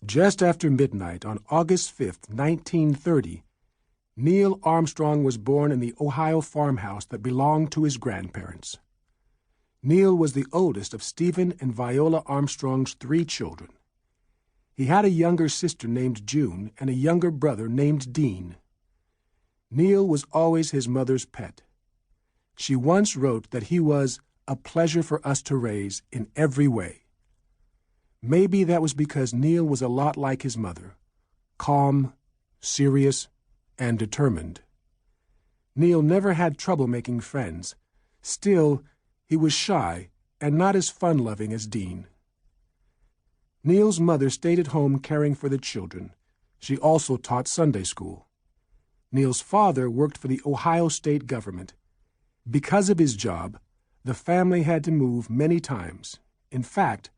Just after midnight on August 5th, 1930, Neil Armstrong was born in the Ohio farmhouse that belonged to his grandparents. Neil was the oldest of Stephen and Viola Armstrong's 3 children. He had a younger sister named June and a younger brother named Dean. Neil was always his mother's pet. She once wrote that he was a pleasure for us to raise in every way. Maybe that was because Neil was a lot like his mother, calm, serious, and determined. Neil never had trouble making friends. Still, he was shy and not as fun-loving as Dean. Neil's mother stayed at home caring for the children. She also taught Sunday school. Neil's father worked for the Ohio state government. Because of his job, the family had to move many times. In fact,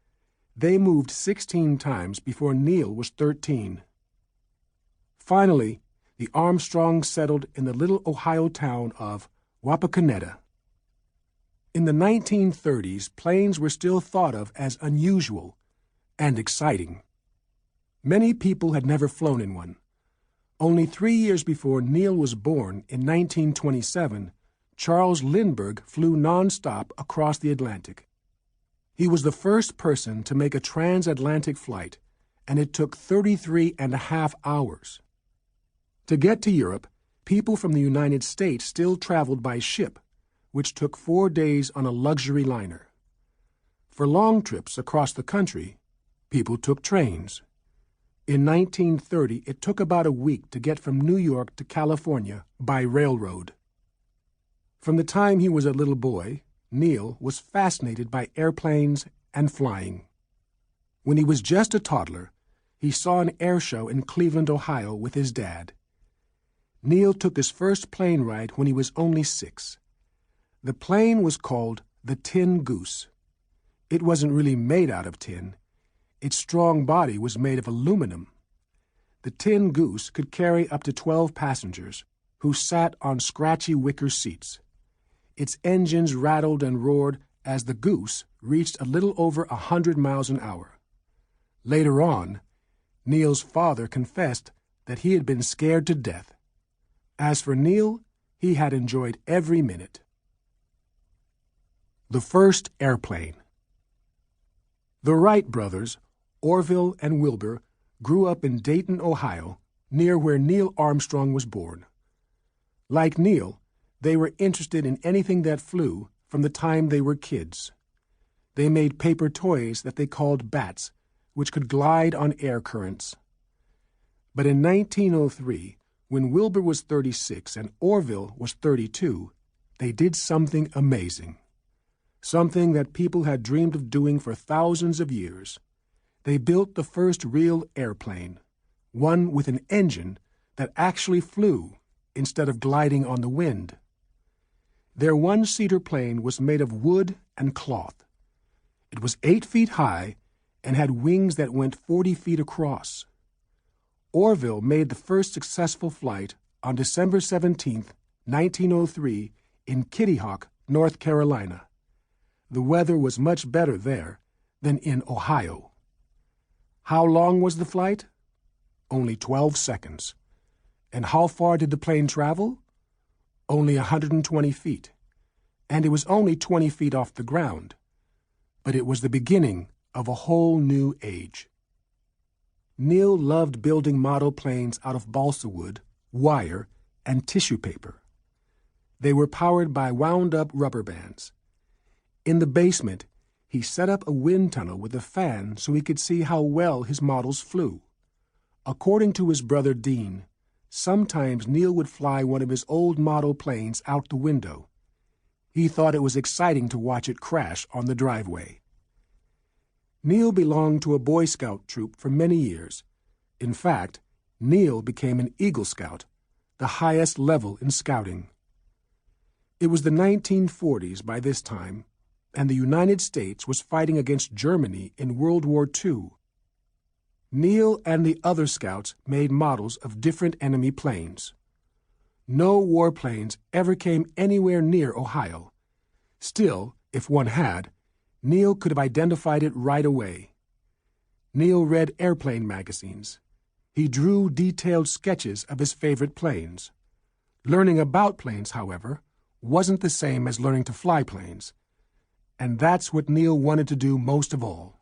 they moved 16 times before Neil was 13. Finally, the Armstrongs settled in the little Ohio town of Wapakoneta. In the 1930s, planes were still thought of as unusual and exciting. Many people had never flown in one. Only 3 years before Neil was born, in 1927, Charles Lindbergh flew nonstop across the Atlantic. He was the first person to make a transatlantic flight, and it took 33.5 hours. To get to Europe, people from the United States still traveled by ship, which took 4 days on a luxury liner. For long trips across the country, people took trains. In 1930, it took about a week to get from New York to California by railroad. From the time he was a little boy, Neil was fascinated by airplanes and flying. When he was just a toddler, he saw an air show in Cleveland, Ohio, with his dad. Neil took his first plane ride when he was only 6. The plane was called the Tin Goose. It wasn't really made out of tin. Its strong body was made of aluminum. The Tin Goose could carry up to 12 passengers, who sat on scratchy wicker seats. Its engines rattled and roared as the Goose reached a little over 100 miles an hour. Later on, Neil's father confessed that he had been scared to death. As for Neil, he had enjoyed every minute. The first airplane. The Wright brothers, Orville and Wilbur, grew up in Dayton, Ohio, near where Neil Armstrong was born. Like Neil, they were interested in anything that flew from the time they were kids. They made paper toys that they called bats, which could glide on air currents. But in 1903, when Wilbur was 36 and Orville was 32, they did something amazing. Something that people had dreamed of doing for thousands of years. They built the first real airplane, one with an engine that actually flew instead of gliding on the wind. Their one-seater plane was made of wood and cloth. It was 8 feet high and had wings that went 40 feet across. Orville made the first successful flight on December 17, 1903, in Kitty Hawk, North Carolina. The weather was much better there than in Ohio. How long was the flight? Only 12 seconds. And how far did the plane travel? Only 120 feet. And it was only 20 feet off the ground. But it was the beginning of a whole new age. Neil loved building model planes out of balsa wood, wire, and tissue paper. They were powered by wound-up rubber bands. In the basement, he set up a wind tunnel with a fan so he could see how well his models flew. According to his brother Dean, sometimes Neil would fly one of his old model planes out the window. He thought it was exciting to watch it crash on the driveway. Neil belonged to a Boy Scout troop for many years. In fact, Neil became an Eagle Scout, the highest level in scouting. It was the 1940s by this time, and the United States was fighting against Germany in World War II. Neil and the other scouts made models of different enemy planes. No warplanes ever came anywhere near Ohio. Still, if one had, Neil could have identified it right away. Neil read airplane magazines. He drew detailed sketches of his favorite planes. Learning about planes, however, wasn't the same as learning to fly planes. And that's what Neil wanted to do most of all.